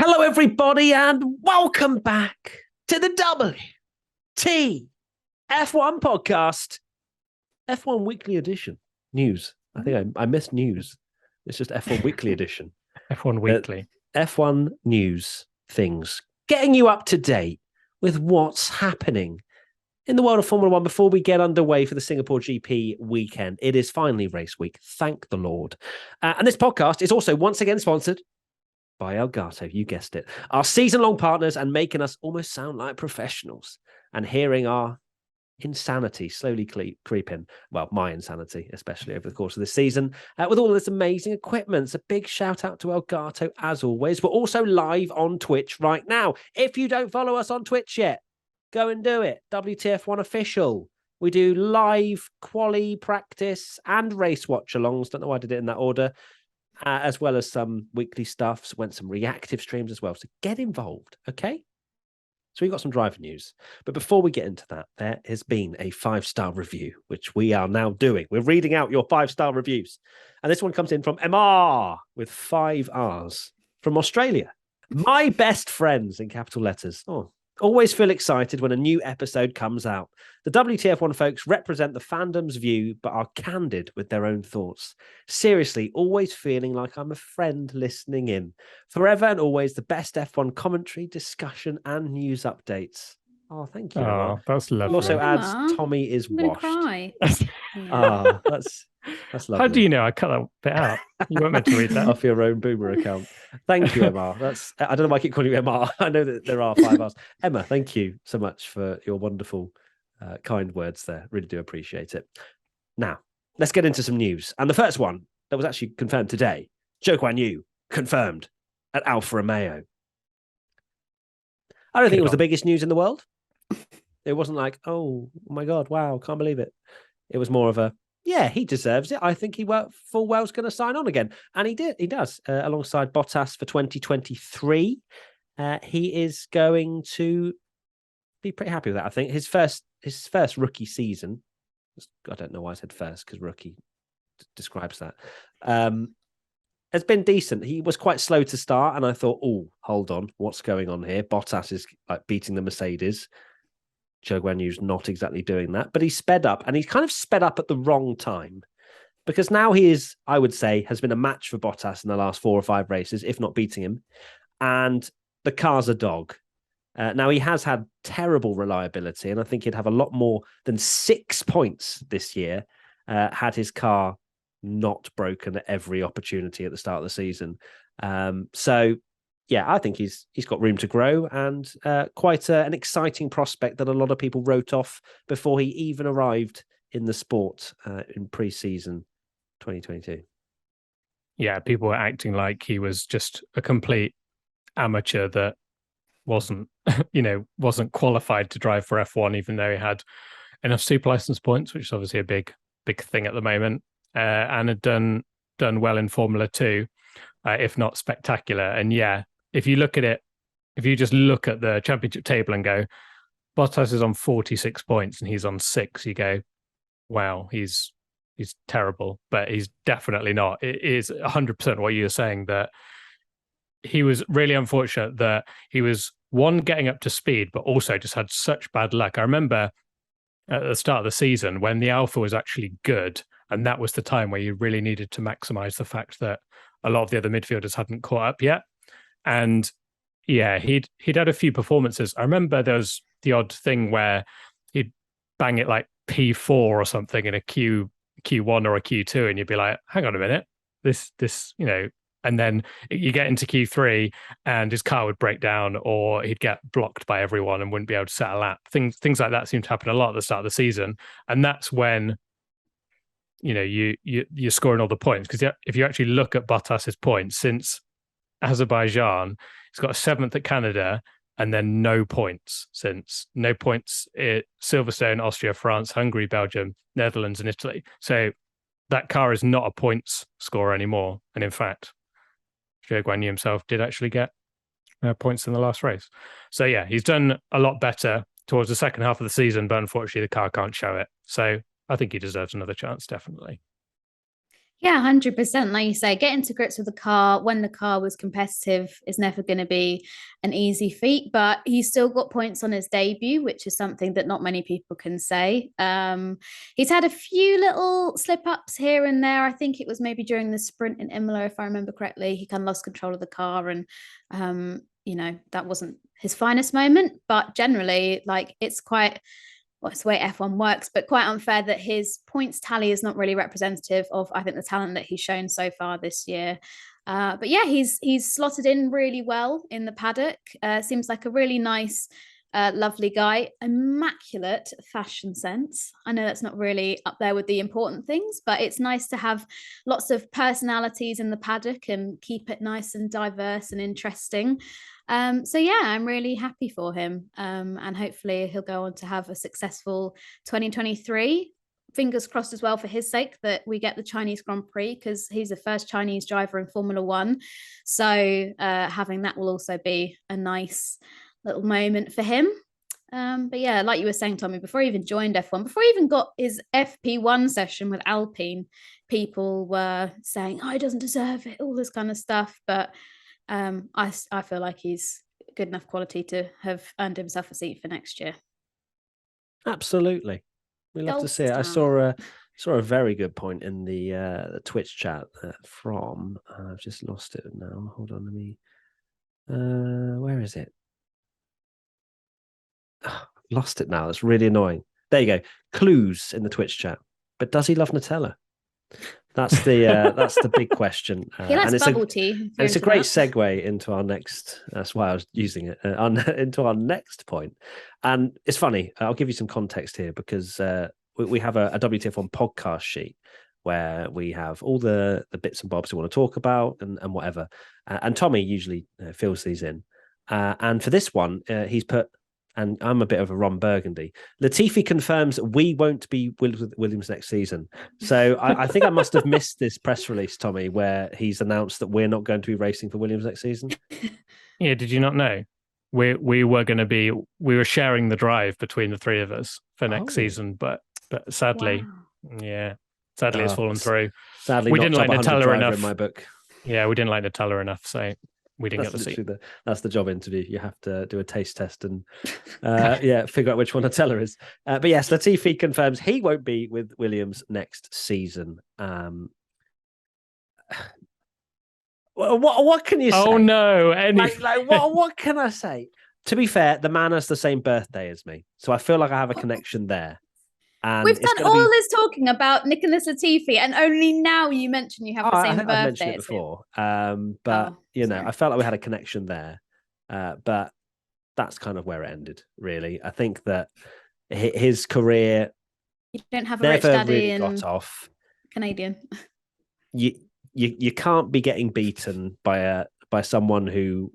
Hello, everybody, and welcome back to the WTF1 podcast, F1 Weekly Edition. News. I think I missed news. It's just F1 Weekly Edition. F1 Weekly. F1 news things. Getting you up to date with what's happening in the world of Formula One before we get underway for the Singapore GP weekend. It is finally race week. Thank the Lord. And this podcast is also once again sponsored by Elgato, you guessed it. Our season-long partners and making us almost sound like professionals and hearing our insanity slowly creeping. Well, my insanity, especially over the course of this season, with all of this amazing equipment. So big shout out to Elgato as always. We're also live on Twitch right now. If you don't follow us on Twitch yet, go and do it. WTF1 Official. We do live quali practice and race watch-alongs. Don't know why I did it in that order. As well as some weekly stuff, so went some reactive streams as well. So get involved, okay? So we've got some driver news. But before we get into that, there has been a 5-star review, which we are now doing. We're reading out your 5-star reviews. And this one comes in from MR with 5 R's from Australia. My best friends in capital letters. Oh, always feel excited when a new episode comes out. The WTF1 folks represent the fandom's view, but are candid with their own thoughts. Seriously, always feeling like I'm a friend listening in. Forever and always the best F1 commentary, discussion, and news updates. Oh, thank you. Oh, that's lovely. Also adds, Tommy is washed. Cry. That's lovely. How do you know? I cut that bit out. You weren't meant to read that. Off your own Boomer account. Thank you, Emma. I don't know why I keep calling you Emma. I know that there are 5 R's. Emma, thank you so much for your wonderful, kind words there. Really do appreciate it. Now, let's get into some news. And the first one that was actually confirmed today, Zhou Guanyu confirmed at Alfa Romeo. I don't think it was the biggest news in the world. It wasn't like, oh my God, wow, can't believe it. It was more of a, yeah, he deserves it. I think he full well's going to sign on again. And he did. He does. Alongside Bottas for 2023. He is going to be pretty happy with that, I think. His first rookie season. I don't know why I said first, because rookie describes that. Has been decent. He was quite slow to start. And I thought, oh, hold on. What's going on here? Bottas is like beating the Mercedes. Zhou Guanyu's not exactly doing that, but he's sped up, and he's kind of sped up at the wrong time, because now he is, I would say, has been a match for Bottas in the last 4 or 5 races, if not beating him. And the car's a dog. Now, he has had terrible reliability, and I think he'd have a lot more than 6 points this year had his car not broken at every opportunity at the start of the season. So, yeah, I think he's got room to grow, and quite an exciting prospect that a lot of people wrote off before he even arrived in the sport in pre-season 2022. Yeah, people were acting like he was just a complete amateur that wasn't qualified to drive for F1, even though he had enough super license points, which is obviously a big thing at the moment, and had done well in Formula 2, if not spectacular. And yeah, if you just look at the championship table and go, Bottas is on 46 points and he's on 6, you go, wow, he's terrible. But he's definitely not. It is 100% what you're saying, that he was really unfortunate that he was, one, getting up to speed, but also just had such bad luck. I remember at the start of the season when the Alpha was actually good, and that was the time where you really needed to maximize the fact that a lot of the other midfielders hadn't caught up yet. And yeah, he'd had a few performances. I remember there was the odd thing where he'd bang it like P4 or something in a Q1 or a Q2, and you'd be like, hang on a minute, this, and then you get into Q3 and his car would break down, or he'd get blocked by everyone and wouldn't be able to set a lap. Things like that seem to happen a lot at the start of the season. And that's when, you're scoring all the points. Because if you actually look at Bottas's points since Azerbaijan, he's got a 7th at Canada, and then no points since. No points at Silverstone, Austria, France, Hungary, Belgium, Netherlands, and Italy. So that car is not a points scorer anymore. And in fact, Zhou Guanyu himself did actually get points in the last race. So yeah, he's done a lot better towards the second half of the season, but unfortunately the car can't show it. So I think he deserves another chance, definitely. Yeah, 100%. Like you say, getting to grips with the car when the car was competitive is never going to be an easy feat, but he's still got points on his debut, which is something that not many people can say. He's had a few little slip ups here and there. I think it was maybe during the sprint in Imola, if I remember correctly. He kind of lost control of the car, and that wasn't his finest moment. But generally, like it's quite, well, it's the way F1 works, but quite unfair that his points tally is not really representative of, I think, the talent that he's shown so far this year. But yeah, he's slotted in really well in the paddock. Seems like a really nice, lovely guy. Immaculate fashion sense. I know that's not really up there with the important things, but it's nice to have lots of personalities in the paddock and keep it nice and diverse and interesting. So yeah, I'm really happy for him. And hopefully he'll go on to have a successful 2023. Fingers crossed as well for his sake that we get the Chinese Grand Prix, because he's the first Chinese driver in Formula One. So having that will also be a nice little moment for him. But yeah, like you were saying, Tommy, before he even joined F1, before he even got his FP1 session with Alpine, people were saying, oh, he doesn't deserve it, all this kind of stuff. But I feel like he's good enough quality to have earned himself a seat for next year. Absolutely, we love to see it. I saw a very good point in the Twitch chat from. I've just lost it now. Hold on, let me. Where is it? Oh, lost it now. It's really annoying. There you go. Clues in the Twitch chat. But does he love Nutella? That's the big question. He likes bubble tea. And it's a great segue into our next. That's why I was using it into our next point. And it's funny. I'll give you some context here, because we have a WTF1 podcast sheet where we have all the bits and bobs we want to talk about and whatever. And Tommy usually fills these in. And for this one, he's put. And I'm a bit of a Ron Burgundy. Latifi confirms we won't be with Williams next season. So I think I must have missed this press release, Tommy, where he's announced that we're not going to be racing for Williams next season. Yeah, did you not know? We were sharing the drive between the three of us for next season, but sadly, it's fallen through. Sadly, we didn't like Nutella enough in my book. Yeah, we didn't like Nutella enough, so we didn't get the seat. That's the job interview. You have to do a taste test and figure out which one Nutella is. But yes, Latifi confirms he won't be with Williams next season. What can you say? Oh no! What can I say? To be fair, the man has the same birthday as me, so I feel like I have a connection there. And we've done all this talking about Nicholas Latifi, and only now you mention you have the same birthday. I mentioned it before, but I felt like we had a connection there. But that's kind of where it ended, really. I think that his career, you don't have a rich daddy really and got off. Canadian. You can't be getting beaten by someone who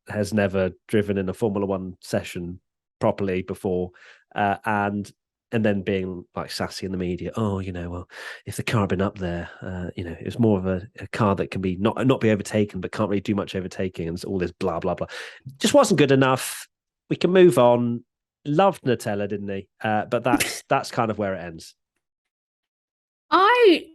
has never driven in a Formula One session properly before, and then being like sassy in the media. Oh, well, if the car had been up there, it's more of a car that can be not be overtaken, but can't really do much overtaking, and all this blah blah blah. Just wasn't good enough. We can move on. Loved Nutella, didn't he? But that's kind of where it ends. I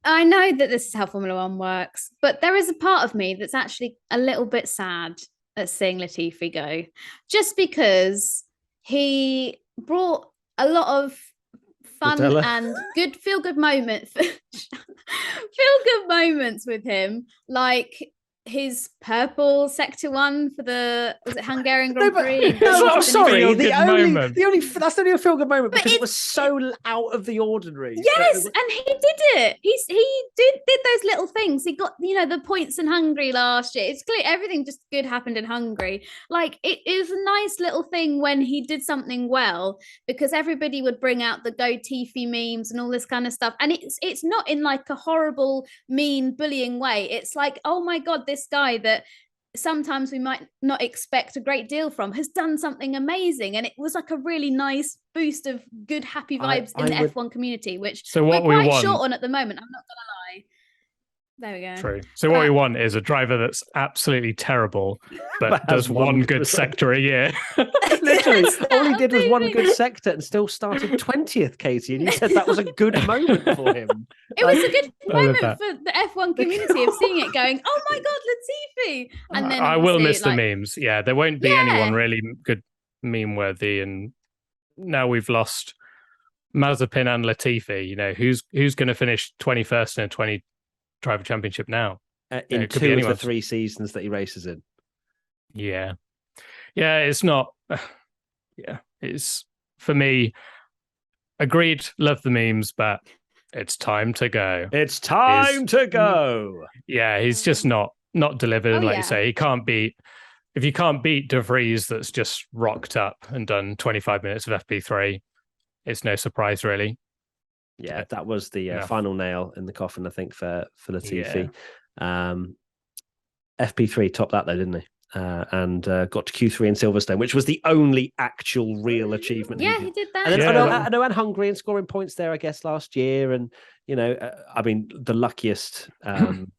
know that this is how Formula One works, but there is a part of me that's actually a little bit sad at seeing Latifi go, just because he brought a lot of fun Nutella. And feel good moments with him, like his purple sector one for was it Hungarian Grand Prix? I'm sorry. That's the only feel good moment, because it was so out of the ordinary. Yes, and he did it. He did those little things. He got the points in Hungary last year. It's clear everything just good happened in Hungary. Like it was a nice little thing when he did something well, because everybody would bring out the Go Tiffy memes and all this kind of stuff. And it's not in like a horrible, mean, bullying way. It's like, oh my God, this guy that sometimes we might not expect a great deal from has done something amazing, and it was like a really nice boost of good, happy vibes in the F1 community, which we're quite short on at the moment. I'm not gonna lie. There we go. True. So what we want is a driver that's absolutely terrible, but has does one good result. sector a year. Literally, all he That'll did was be one me. good sector and still started 20th, Katie. And you said that was a good moment for him. It was a good I love moment that. for the F1 community of seeing it going, oh my God, Latifi. And then I will obviously, miss the memes. Yeah, there won't be anyone Yeah. really good meme worthy. And now we've lost Mazepin and Latifi. You know, who's going to finish 21st in a 20 driver championship now? In it could be 2 of the anyone's. 3 seasons that he races in. Yeah. Yeah, it's not. Yeah, it's for me. Agreed, love the memes, but it's time to go. It's time to go. Yeah, he's just not delivered. And Oh, like yeah. you say, he can't beat. If you can't beat De Vries, that's just rocked up and done 25 minutes of FP3, it's no surprise, really. Yeah, that was the Enough. final nail in the coffin, I think, for Latifi. FP3 topped that though, didn't he? And got to Q3 in Silverstone, which was the only actual real achievement. Yeah, he did that. And then, Yeah. I know, and Hungary and scoring points there, I guess, last year. And, you know, I mean, the luckiest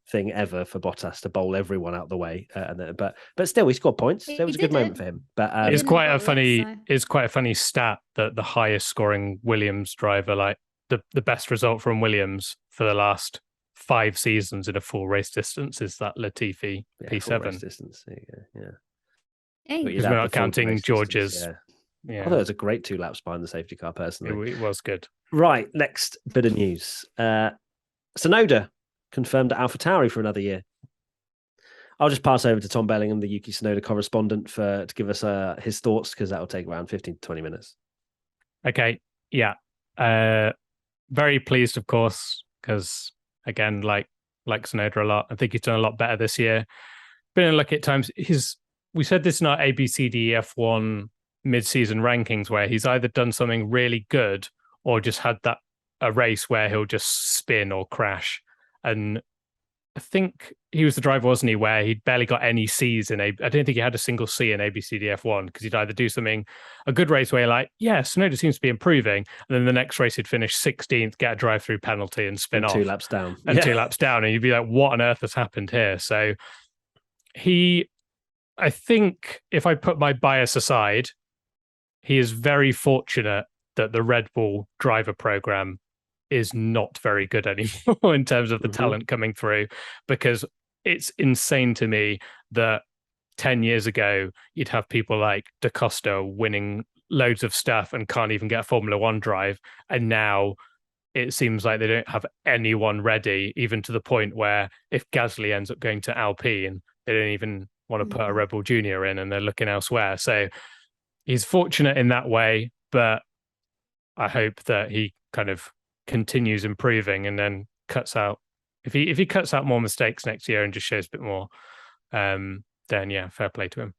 thing ever for Bottas to bowl everyone out the way. But still, he scored points. So it was a good moment for him. But It's didn't quite a bowl it, funny. so- It's quite a funny stat that the highest scoring Williams driver, like the best result from Williams for the last 5 seasons in a full race distance, is that Latifi full race P7. distance. There you go. Yeah. Hey. But Because you'd we're have not the full counting race distance, George's. yeah. Although it was a great 2 laps behind the safety car, personally. It was good. Right, next bit of news. Tsunoda confirmed at AlphaTauri for another year. I'll just pass over to Tom Bellingham, the Yuki Tsunoda correspondent, to give us his thoughts, because that will take around 15 to 20 minutes. Okay, yeah. Very pleased, of course, because again, like Tsunoda a lot. I think he's done a lot better this year. Been unlucky at times. We said this in our ABCD F1 mid-season rankings, where he's either done something really good or just had a race where he'll just spin or crash. And I think he was the driver, wasn't he, where he'd barely got any C's I don't think he had a single C in ABCD F1, because he'd either do a good race where you're like, yeah, Tsunoda seems to be improving, and then the next race he'd finish 16th, get a drive-through penalty and spin off. 2 laps down. And 2 laps down, and you'd be like, what on earth has happened here? So I think if I put my bias aside, he is very fortunate that the Red Bull driver program is not very good anymore in terms of the talent coming through, because it's insane to me that 10 years ago, you'd have people like Da Costa winning loads of stuff and can't even get a Formula One drive. And now it seems like they don't have anyone ready, even to the point where if Gasly ends up going to Alpine, they don't even want to put a Red Bull Junior in, and they're looking elsewhere. So he's fortunate in that way, but I hope that he kind of continues improving and then cuts out. If he cuts out more mistakes next year and just shows a bit more, then yeah, fair play to him.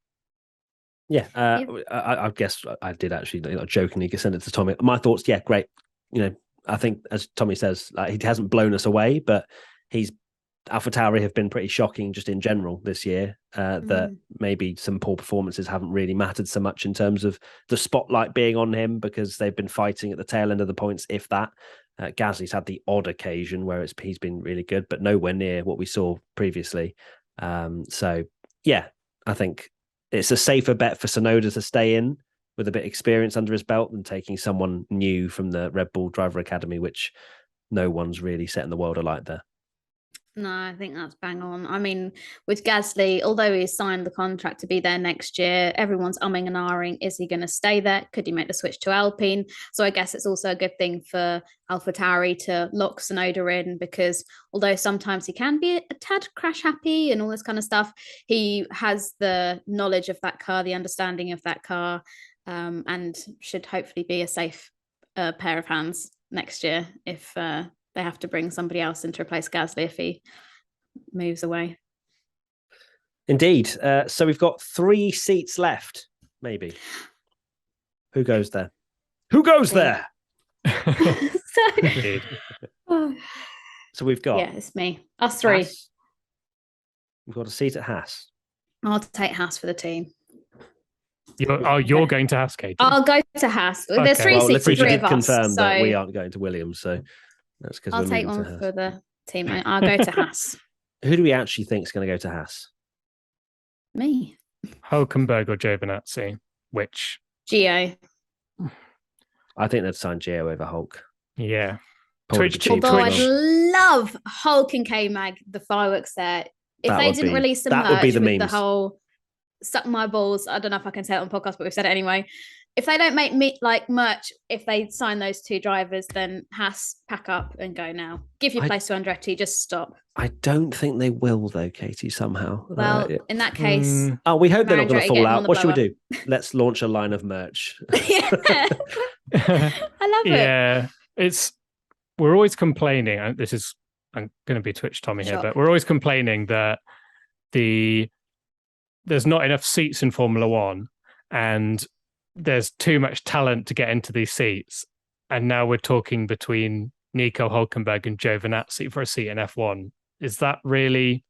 Yeah, I guess I did actually jokingly send it to Tommy. My thoughts, yeah, great. You know, I think as Tommy says, he hasn't blown us away, but AlphaTauri have been pretty shocking just in general this year. That maybe some poor performances haven't really mattered so much in terms of the spotlight being on him, because they've been fighting at the tail end of the points, if that. Gasly's had the odd occasion where he's been really good, but nowhere near what we saw previously. So yeah, I think it's a safer bet for Tsunoda to stay in with a bit of experience under his belt than taking someone new from the Red Bull Driver Academy, which no one's really setting the world alight there. No, I think that's bang on. I mean, with Gasly, although he's signed the contract to be there next year, everyone's umming and ahhing. Is he going to stay there? Could he make the switch to Alpine? So I guess it's also a good thing for AlphaTauri to lock Tsunoda in, because although sometimes he can be a tad crash happy and all this kind of stuff, he has the knowledge of that car, the understanding of that car, and should hopefully be a safe pair of hands next year if they have to bring somebody else in to replace Gasly if he moves away. Indeed. So we've got 3 seats left, maybe. Who goes there? Who goes there? So we've got... Yeah, it's me. Us 3. Haas. We've got a seat at Haas. I'll take Haas for the team. You're going to Haas, Katie? I'll go to Haas. There's 3 seats for 3 of us. Confirm that so we aren't going to Williams, so that's because I'll take one for the team. I'll go to Haas. Who do we actually think is going to go to Haas? Me. Hulkenberg or Giovinazzi, which Gio. I think they'd sign Gio over Hulk. Yeah. Probably Twitch- the cheapest Although as I'd well. love Hulk and K-Mag, the fireworks there. If That they would didn't be- release the that would merch be the with the memes. whole suck my balls, I don't know if I can say it on podcast, but we've said it anyway. If they don't make merch, if they sign those two drivers, then Haas, pack up and go now. Give your place to Andretti, just stop. I don't think they will, though, Katie, somehow. Well, in that case, Oh, we hope they're not going to Andretti fall getting on out. the What should we blower. do? Let's launch a line of merch. I love it. Yeah, we're always complaining, and I'm going to be Twitch Tommy here, Shock. but we're always complaining that there's not enough seats in Formula One, and there's too much talent to get into these seats. And now we're talking between Nico Hulkenberg and Giovinazzi for a seat in F1. Is that really?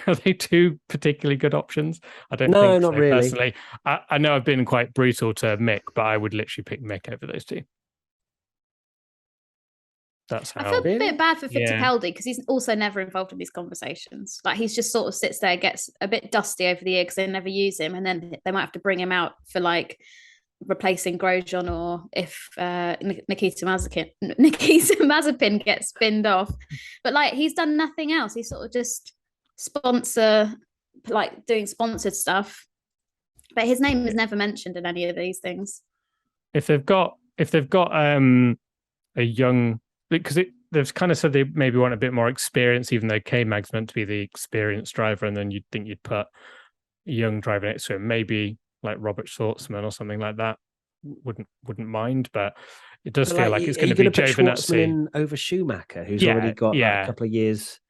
Are they two particularly good options? I don't No, think not so, really. personally. I know I've been quite brutal to Mick, but I would literally pick Mick over those two. That's how. I feel a bit bad for Yeah. Fittipaldi because he's also never involved in these conversations. Like he's just sort of sits there, gets a bit dusty over the year because they never use him, and then they might have to bring him out for like replacing Grosjean, or if Nikita Mazepin gets spinned off. But like he's done nothing else. He's sort of just doing sponsored stuff. But his name is never mentioned in any of these things. If they've got a young, because they've kind of said they maybe want a bit more experience, even though K-Mag's meant to be the experienced driver, and then you'd think you'd put a young driver next to him, maybe like Robert Schwartzman or something like that. Wouldn't mind, but it does feel like it's going to be Giovinazzi in over Schumacher, who's already got a couple of years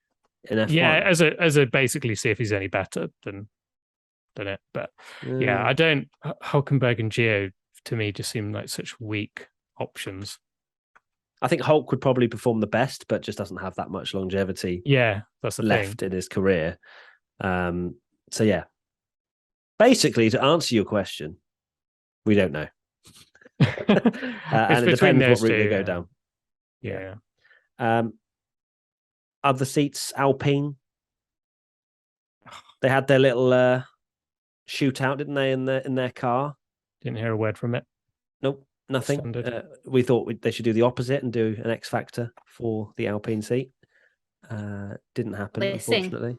in F1. Yeah, as a basically see if he's any better than it. But yeah, I don't. Hulkenberg and Gio to me just seem like such weak options. I think Hulk would probably perform the best, but just doesn't have that much longevity. Yeah, that's the left thing in his career. So yeah, basically to answer your question, we don't know, and it depends what route they go down. Yeah. Other seats, Alpine. They had their little shootout, didn't they, in their car? Didn't hear a word from it. Nope, nothing. Standard. We thought they should do the opposite and do an X Factor for the Alpine seat. Didn't happen, unfortunately.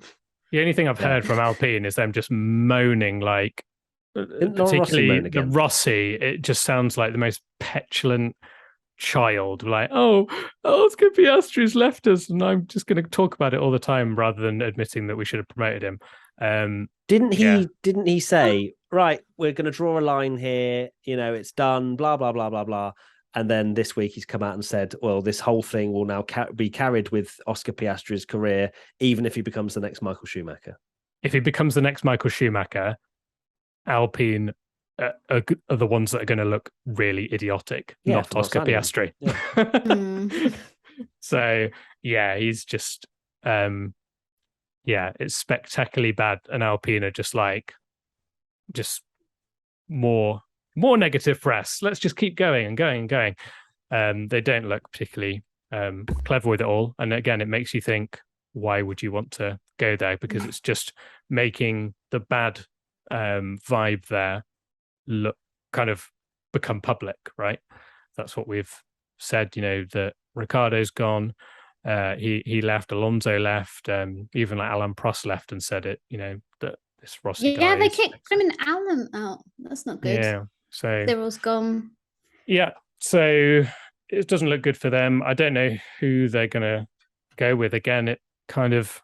The only thing I've heard from Alpine is them just moaning, like particularly the Rossi. It just sounds like the most petulant child, like, Oscar Piastri's left us, and I'm just going to talk about it all the time rather than admitting that we should have promoted him. Didn't he say, right, we're going to draw a line here, it's done, blah blah blah blah blah, and then this week he's come out and said, well, this whole thing will now be carried with Oscar Piastri's career, even if he becomes the next Michael Schumacher. If he becomes the next Michael Schumacher, Alpine are the ones that are going to look really idiotic, not Oscar Piastri. Yeah. So yeah, he's just it's spectacularly bad, and Alpine are just more negative press. Let's just keep going and going and going. They don't look particularly clever with it all, and again, it makes you think, why would you want to go there? Because it's just making the bad vibe there look kind of become public, right? That's what we've said, that Ricciardo's gone, he left, Alonso left, even like Alan Prost left and said it, that this Rossi guy they kicked Clement Allen out. That's not good. Yeah, so Cyril's gone. Yeah, so it doesn't look good for them. I don't know who they're gonna go with. Again, it kind of,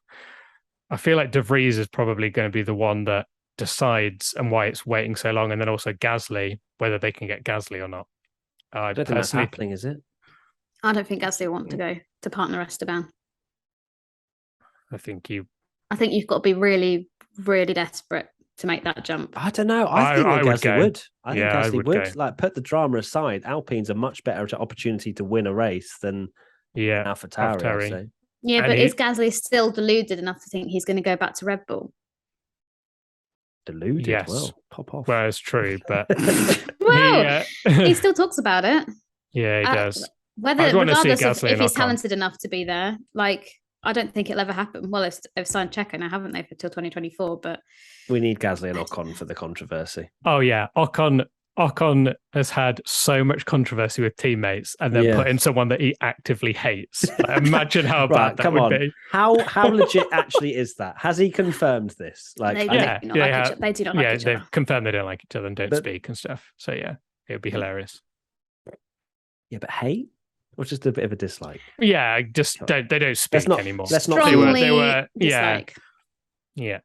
I feel like De Vries is probably going to be the one that decides, and why it's waiting so long, and then also Gasly, whether they can get Gasly or not. I don't think that's happening, is it? I don't think Gasly will want to go to partner Esteban. I think you've got to be really, really desperate to make that jump. I don't know. I think Gasly would. I think Gasly would. Go. Like, put the drama aside, Alpine's a much better opportunity to win a race than AlphaTauri. I'd say. Yeah, but is Gasly still deluded enough to think he's going to go back to Red Bull? Deluded? Yes. Well, pop off. Well, it's true, but he still talks about it. Yeah, he does. Regardless of if he's talented enough to be there, like I don't think it'll ever happen. Well, they've signed Checo now, haven't they, for till 2024? But We need Gasly and Ocon for the controversy. Oh yeah, Ocon has had so much controversy with teammates, and then put in someone that he actively hates. Like, imagine how bad that would be. How legit actually is that? Has he confirmed this? Like, they do not like each other. They've confirmed they don't like each other and don't speak and stuff. So yeah, it would be hilarious. Yeah, but hate or just a bit of a dislike? Yeah, just they don't speak anymore. Let's not. Strongly they were dislike. Yeah.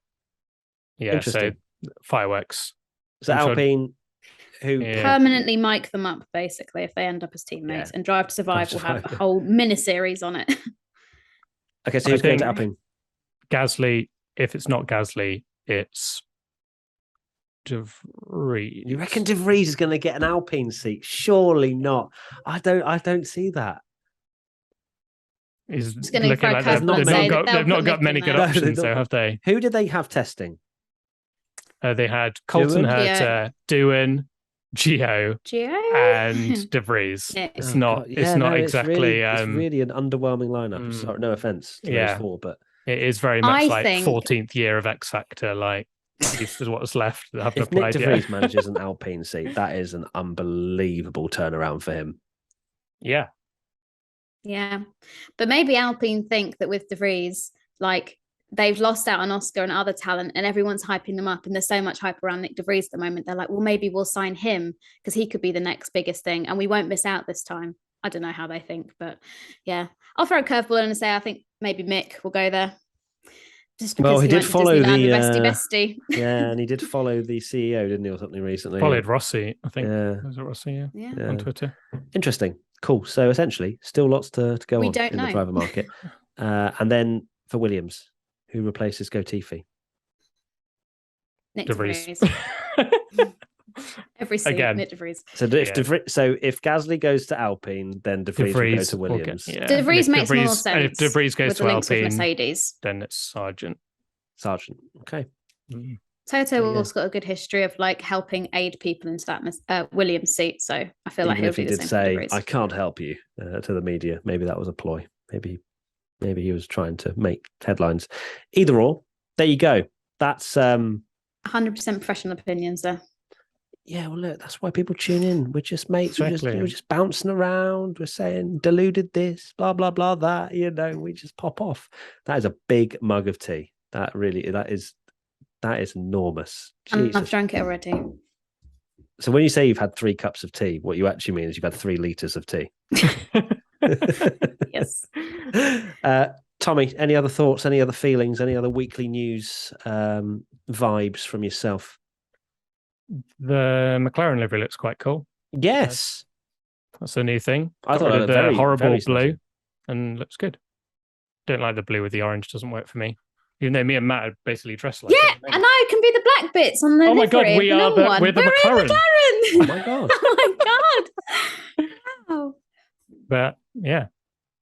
Interesting. So fireworks. So Alpine, who permanently mic them up, basically, if they end up as teammates, and Drive to Survive will have a whole mini-series on it. Okay, so who's going to Alpine? Gasly. If it's not Gasly, it's De Vries. You reckon De Vries is going to get an Alpine seat? Surely not. I don't see that. He's going to looking like they've not got many good options, so have they? Who did they have testing? They had Colton Herta, Doohan, Gio, and De Vries. It's not exactly. It's really an underwhelming lineup. Sorry, no offense to those four, but it is very much 14th year of X Factor. Like, this is what's left that haven't if Nick applied De yet. Vries manages an Alpine seat, that is an unbelievable turnaround for him. Yeah. Yeah. But maybe Alpine think that with De Vries, like, they've lost out on Oscar and other talent, and everyone's hyping them up, and there's so much hype around Nick De Vries at the moment. They're like, well, maybe we'll sign him because he could be the next biggest thing, and we won't miss out this time. I don't know how they think, but yeah, I'll throw a curveball in and say I think maybe Mick will go there. Just because he did follow the bestie. Yeah, and he did follow the CEO, didn't he, or something recently? Followed Rossi, I think. Yeah. Was it Rossi? Yeah. On Twitter. Interesting. Cool. So essentially, still lots to go on in the driver market. And then for Williams, who replaces Latifi? Nick De Vries. Every seat, Nick De Vries. So if Gasly goes to Alpine, then De Vries will go to Williams. De Vries makes more sense. And if De Vries goes to Alpine, Mercedes, then it's Sargent. Okay. Toto also got a good history of like helping aid people into that Williams seat. So I feel like he'll do the same. Say, I can't help you to the media. Maybe that was a ploy. Maybe he was trying to make headlines. Either or, there you go. That's 100% professional opinions there. Yeah, well, look, that's why people tune in. We're just mates. Exactly. We're just bouncing around. We're saying deluded this, blah blah blah. That we just pop off. That is a big mug of tea. That is enormous. And I've drank it already. So when you say you've had 3 cups of tea, what you actually mean is you've had 3 liters of tea. Yes. Tommy, any other thoughts, any other feelings, any other weekly news vibes from yourself? The McLaren livery looks quite cool. Yes. That's a new thing. I thought it the horrible very blue and looks good. Don't like the blue with the orange, doesn't work for me. Even though me and Matt are basically dressed like it. And I can be the black bits on the livery. Oh my God, we're the McLaren. Oh my God. Oh my God. Wow. But yeah,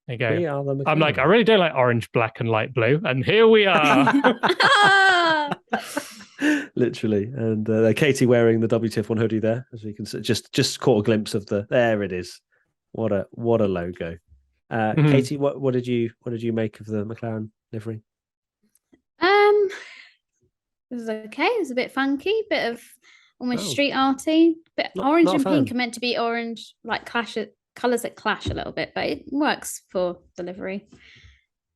there you go. We are the McLaren. I'm like, I really don't like orange, black, and light blue. And here we are. Literally. And Katie wearing the WTF1 hoodie there, as we can see. Just caught a glimpse of there it is. What a logo. Katie, what did you make of the McLaren livery? It was okay. It was a bit funky, bit of almost street arty. But orange and pink are meant to be orange, like colours that clash a little bit, but it works for delivery.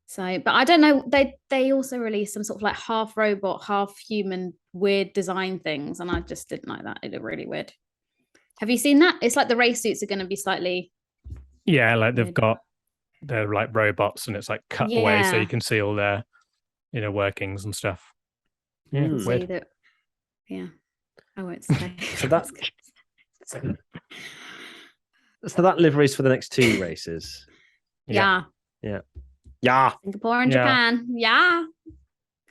So, but I don't know. They also released some sort of like half robot, half human, weird design things, and I just didn't like that. It looked really weird. Have you seen that? It's like the race suits are going to be slightly. Yeah, like they're like robots, and it's like cut away so you can see all their, workings and stuff. Yeah, weird. I won't say. So that livery's for the next 2 races. Yeah. Yeah. Singapore and Japan. Yeah.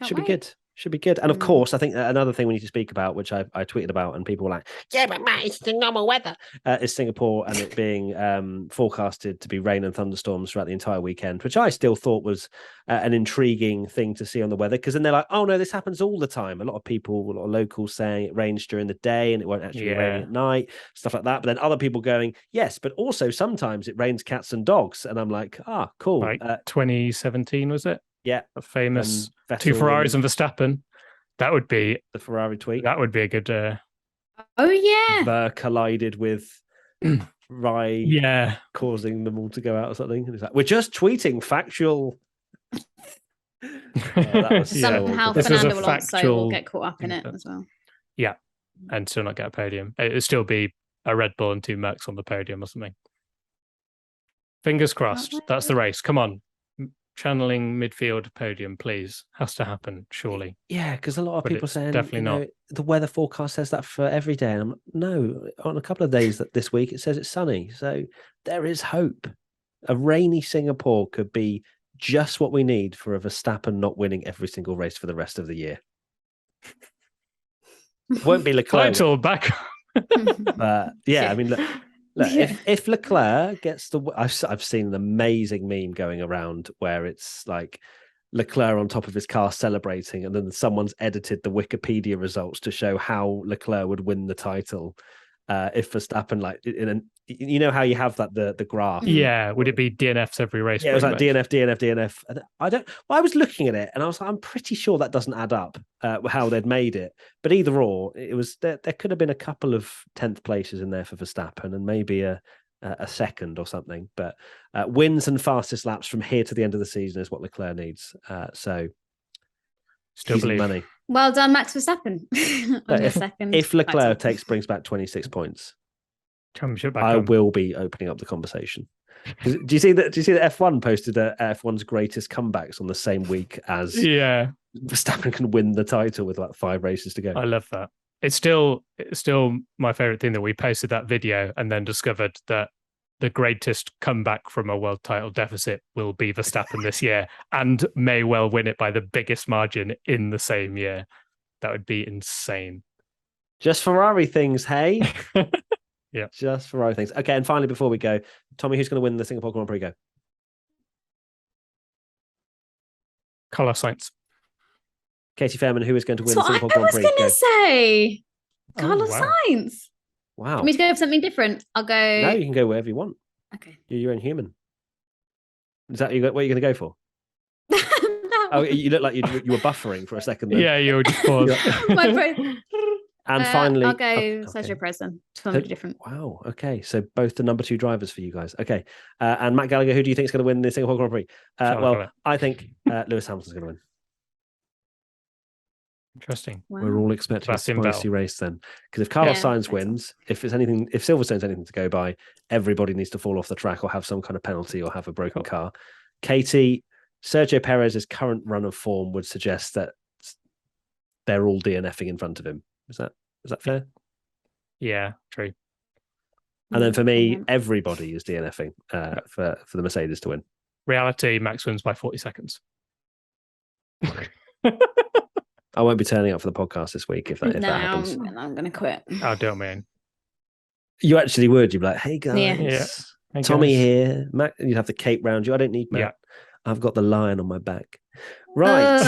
Should be good. Should be good. And of Mm. course, I think another thing we need to speak about, which I tweeted about, and people were like, yeah, but Matt, it's the normal weather, is Singapore and it being forecasted to be rain and thunderstorms throughout the entire weekend, which I still thought was an intriguing thing to see on the weather. Because then they're like, oh, no, this happens all the time. A lot of locals saying it rains during the day and it won't actually be raining at night, stuff like that. But then other people going, yes, but also sometimes it rains cats and dogs. And I'm like, cool. Like 2017, was it? Yeah. A famous Vettel two Ferraris and Verstappen. That would be the Ferrari tweet. That would be a good. Oh yeah. Ver collided with Rai, Yeah, causing them all to go out or something. And it's like, we're just tweeting factual. That was so Somehow awkward. This was a Fernando Alonso will factual- get caught up in it as well. and still not get a podium. It'd still be a Red Bull and 2 Mercs on the podium or something. Fingers crossed. That's the race. Come on. Channeling midfield podium, please. Has to happen, surely. Yeah, because a lot of But people it's saying definitely not. The weather forecast says that for every day. And I'm like, no, on a couple of days that this week it says it's sunny. So there is hope. A rainy Singapore could be just what we need for a Verstappen not winning every single race for the rest of the year. Won't be Leclerc, Title back. but yeah, I mean, look, Yeah. if Leclerc gets I've seen an amazing meme going around where it's like Leclerc on top of his car celebrating, and then someone's edited the Wikipedia results to show how Leclerc would win the title if Verstappen, like you know how you have that the graph. Yeah, would it be DNFs every race? Yeah, it was like pretty much? DNF. And I was looking at it and I was like, I'm pretty sure that doesn't add up how they'd made it. But either or, it was there could have been a couple of 10th places in there for Verstappen and maybe a second or something. But wins and fastest laps from here to the end of the season is what Leclerc needs. So Still easy believe. money. Well done, Max Verstappen. On your second If Leclerc title. brings back 26 points, Championship back I on. will be opening up the conversation. Do you see that? Do you see that F1 posted F1's greatest comebacks on the same week as Yeah, Verstappen can win the title with like 5 races to go? I love that. It's still my favorite thing that we posted that video and then discovered that the greatest comeback from a world title deficit will be Verstappen this year and may well win it by the biggest margin in the same year. That would be insane. Just Ferrari things, hey? Yeah. Just Ferrari things. Okay, and finally, before we go, Tommy, who's going to win the Singapore Grand Prix? Go. Carlos Sainz. Katie Fairman, who is going to win That's the what Singapore I Grand was Prix? going Go. to say. Oh, Carlos wow. Sainz. Wow. Want me to go for something different? I'll go. No, you can go wherever you want. Okay. You're your own human. Is that what you're going to go for? That Oh, one. you look like you were buffering for a second. Then. Yeah, you would just pause. My brain. And finally, I'll go okay. Sergio Perez then. Something different. Wow. Okay. So both the number 2 drivers for you guys. Okay. And Matt Gallagher, who do you think is going to win the Singapore Grand Prix? Charles Well, Leclerc. I think Lewis Hamilton's going to win. Interesting. Wow. We're all expecting a Sebastian spicy Vettel. race then. Because if Carlos Yeah, Sainz that's wins, if Silverstone's anything to go by, everybody needs to fall off the track or have some kind of penalty or have a broken Cool. car. Katie, Sergio Perez's current run of form would suggest that they're all DNFing in front of him. Is that fair? Yeah, true. And then for me, Mm, everybody is DNFing for the Mercedes to win. Reality, Max wins by 40 seconds. I won't be turning up for the podcast this week if that happens. I'm going to quit. I'll do it, man. You actually would. You'd be like, hey guys, Yeah. Hey, Tommy guys. here. Matt, you'd have the cape round you. I don't need Matt. Yeah. I've got the lion on my back. Right.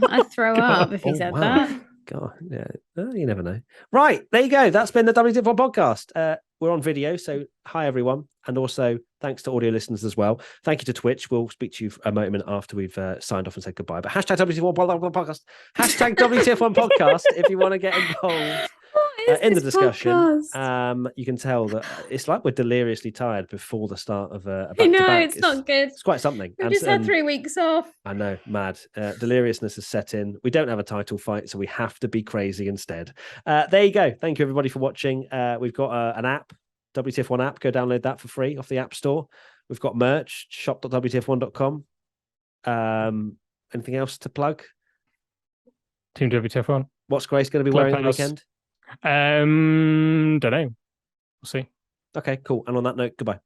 I'd throw God. up if he Oh, said wow. that. God, yeah. Oh, you never know. Right. There you go. That's been the WTF1 podcast. We're on video. So hi, everyone. And also thanks to audio listeners as well. Thank you to Twitch. We'll speak to you a moment after we've signed off and said goodbye. But hashtag WTF1 podcast. Hashtag WTF1 podcast if you want to get involved. What is In the this discussion, podcast? you can tell that it's like we're deliriously tired before the start of a I know, back-to-back. it's not good. It's quite something. We've And- just had and 3 weeks off. I know, mad. Deliriousness has set in. We don't have a title fight, so we have to be crazy instead. There you go. Thank you, everybody, for watching. We've got an app, WTF1 app. Go download that for free off the App Store. We've got merch, shop.wtf1.com. Anything else to plug? Team WTF1. What's Grace going to be wearing on the Clubhouse. weekend? Don't know. We'll see. Okay, cool. And on that note, goodbye.